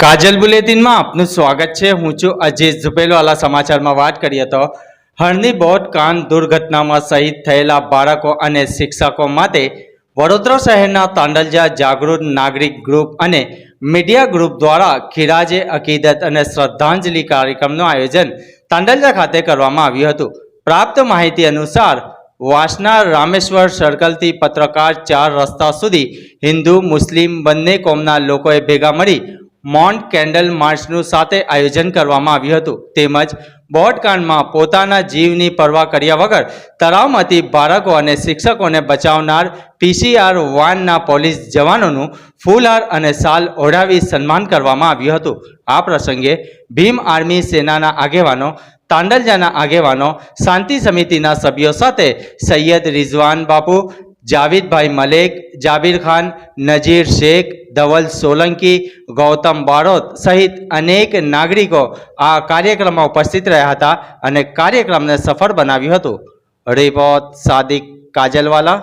કાજલ બુલેટિનમાં આપનું સ્વાગત છે। હું છું અજીત ઝુપેલવાલા। સમાચારમાં વાત કરીએ તો હળની બોટકાંડ દુર્ઘટનામાં શહીદ થયેલા બાળકો અને શિક્ષકો માટે વડોદરા શહેરના તાંડલજા જાગૃત નાગરિક ગ્રુપ અને મીડિયા ગ્રુપ દ્વારા ખીરાજે અકીદત અને શ્રદ્ધાંજલિ કાર્યક્રમનું આયોજન તાંડલજા ખાતે કરવામાં આવ્યું હતું। પ્રાપ્ત માહિતી અનુસાર વાસના રામેશ્વર સર્કલથી પત્રકાર 4 રસ્તા સુધી હિન્દુ મુસ્લિમ બંને કોમના લોકોએ ભેગા મળી મૌન કેન્ડલ માર્ચનું સાથે આયોજન કરવામાં આવ્યું હતું। તેમજ બોટકાંડમાં પોતાના જીવની પરવા કર્યા વગર તળાવમાંથી બાળકો અને શિક્ષકોને બચાવનાર પીસીઆર વાનના પોલીસ જવાનોનું ફૂલહાર અને શાલ ઓઢાવી સન્માન કરવામાં આવ્યું હતું। આ પ્રસંગે ભીમ આર્મી સેનાના આગેવાનો, તાંડલજાના આગેવાનો, શાંતિ સમિતિના સભ્યો સાથે સૈયદ રિઝવાન બાપુ, જાવેદભાઈ મલેક, જાબીર ખાન, નજીર શેખ, ધવલ સોલંકી, ગૌતમ બારોટ સહિત અનેક નાગરિકો આ કાર્યક્રમમાં ઉપસ્થિત રહ્યા હતા અને કાર્યક્રમને સફળ બનાવ્યું હતું। રિપોર્ટ સાદિક કાજલવાલા।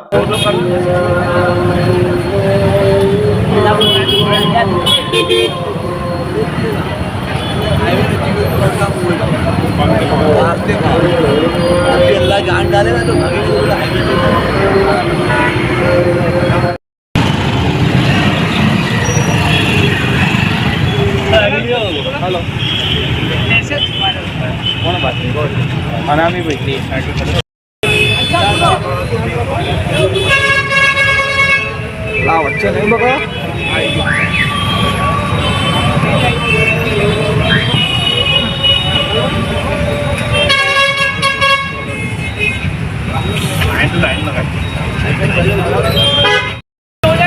हेलो कौन बात नहीं अनामी बैठी बच्चे नहीं बगा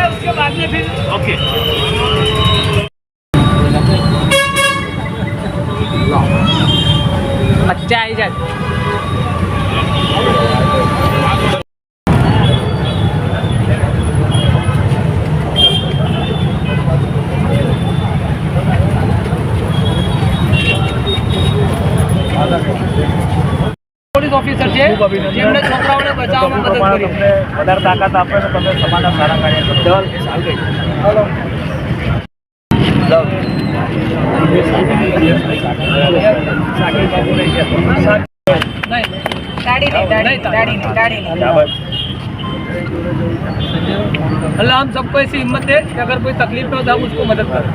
उसके बाद में फिर ओके बच्चा आई जाए પોલીસ ઓફિસર છે જેમણે છોકરાઓને બચાવવામાં મદદ કરી તમને વધારે તાકાત આપે તો તમે સમાજના સારા કાર્ય કરો ચાલ ચાલ ગઈ હાલો अल्लाह हम सबको ऐसी हिम्मत दे कि अगर कोई तकलीफ में हो तो हम उसको मदद करें।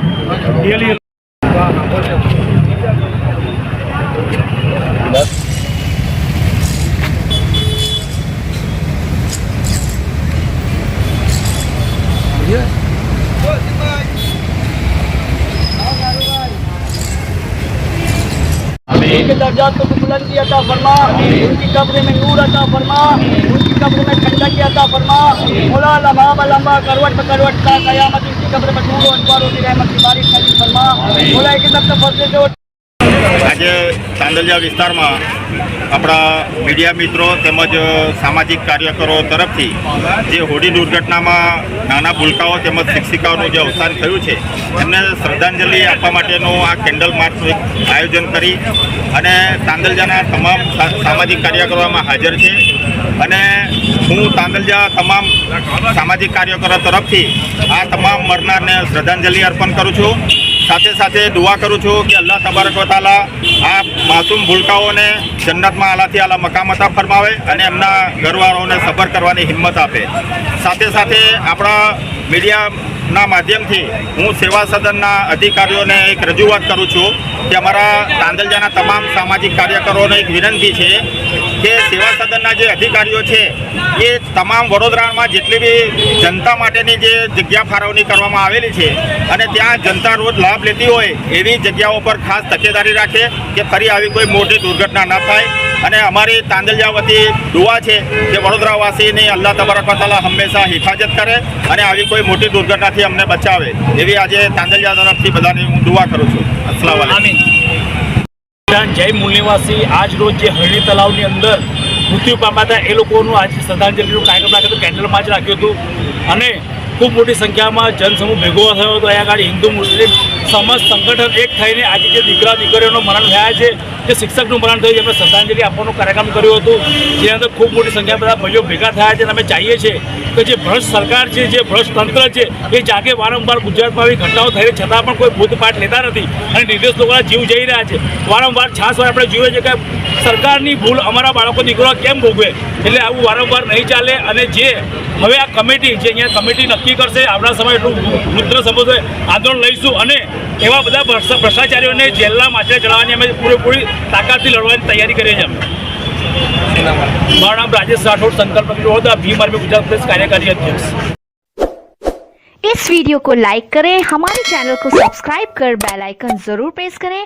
उनके दर्जात को बुलंदी अता फरमा, उनकी कब्र में नूर अता फरमा, उनकी कब्र में ठंडक अता फरमा। मौला लम्हा लम्बा करवट पे करवट का कयामत उनकी कब्र में नूर और अंवारों की रहमत की बारिश नसीब फरमा। मौला एक तक फजले जो आज तांडलजा विस्तार में अपना मीडिया मित्रों તેમજ सामाजिक कार्यकरो तरफथी जे होडी दुर्घटना में नाना भूलकाओ તેમજ शिक्षिकाओं जो अवसान थयुं छे एमने श्रद्धांजलि आपवा माटेनो आ केन्डल मार्चनुं एक आयोजन करी अने तांडलजाना तमाम सामाजिक कार्यकरो में हाजर छे अने हूँ तांडलजा तमाम सामाजिक कार्यकरो तरफथी आ तमाम मरनारने श्रद्धांजलि अर्पण करूँ छूँ। साथे साथे दुआ करूँ छूँ कि अल्लाह तबारक व तआला आ मासूम भूलकाओने जन्नतमां आलाथी आला मकाम अता फरमावे अने एमना घरवाळाओने सबर करवानी हिम्मत आपे। साथे साथे आपणा मीडियाना माध्यमथी हूँ सेवा सदनना अधिकारीओने एक रजूआत करूँ छूँ कि अमारा तांडलजाना तमाम सामाजिक कार्यकरोने एक विनंती है कि सेवा सदनना जे अधिकारीओ छे ये तमाम वडोदरामां जेटली बी जनता माटेनी जे जग्या फाळवणी करवामां आवेली छे अने त्यां जनता रोज लाभ लेती होय एवी जग्याओ पर खास तकेदारी राखे कि फरी आवी कोई मोटी दुर्घटना न थाय। अने अमारी तांडलजा वती दुआ है कि वडोदरावासीनी अल्लाह तबारक व तआला हमेशा हिफाजत करे अने आवी कोई मोटी दुर्घटनाथी अमने बचावे एवी आजे तांडलजा तरफथी बधाने हूँ दुआ करूँ छूँ। अस्सलाम वालेकुम। जय मूल निवासी आज रोज जे हरणी तलावनी अंदर मृत्यु पाम्या हता ए लोकोनुं आज श्रद्धांजलिनो कार्यक्रम राख्यो हतो, केन्डल मार्च राख्यो हतो अने खूब मोटी संख्या में जनसमूह भेगो थयो हतो। अहींया आगळ हिंदू मुस्लिम સમસ્ત સંગઠન એક થઈને આજે જે દીકરા દીકરીઓનું મરણ થયા છે, જે શિક્ષકનું મરણ થયું, એમને શ્રદ્ધાંજલિ આપવાનો કાર્યક્રમ કર્યો હતો, જેની અંદર ખૂબ મોટી સંખ્યામાં બધા ભાઈઓ ભેગા થયા છે. અને અમે ચાહીએ છીએ કે જે ભ્રષ્ટ સરકાર છે, જે ભ્રષ્ટ તંત્ર છે, એ જાગે. વારંવાર ગુજરાતમાં આવી ઘટનાઓ થઈ છતાં પણ કોઈ બોધપાઠ લેતા નથી અને નિર્દોષ લોકોના જીવ જઈ રહ્યા છે. વારંવાર છાસવાર આપણે જોઈએ છે કે સરકારની ભૂલ અમારા બાળકો દીકરો કેમ ભોગવે. એટલે આવું વારંવાર નહીં ચાલે. અને જે હવે આ કમિટી જે અહીંયા કમિટી નક્કી કરશે, આવનાર સમય એટલું રુદ્ર સંબોધે આંદોલન લઈશું અને એવા બધા ભ્રષ્ટાચારીઓને જેલના માછલે ચડાવવાની અમે પૂરેપૂરી તાકાતથી લડવાની તૈયારી કરીએ છીએ. મારું નામ રાજેશ રાઠોડ, સંકલ્પ વિરોધ ભીમ આર્મી ગુજરાત प्रदेश कार्यकारी अध्यक्ष. इस वीडियो को लाइक करें, हमारे चैनल को सब्सक्राइब कर बेल आइकन जरूर प्रेस करें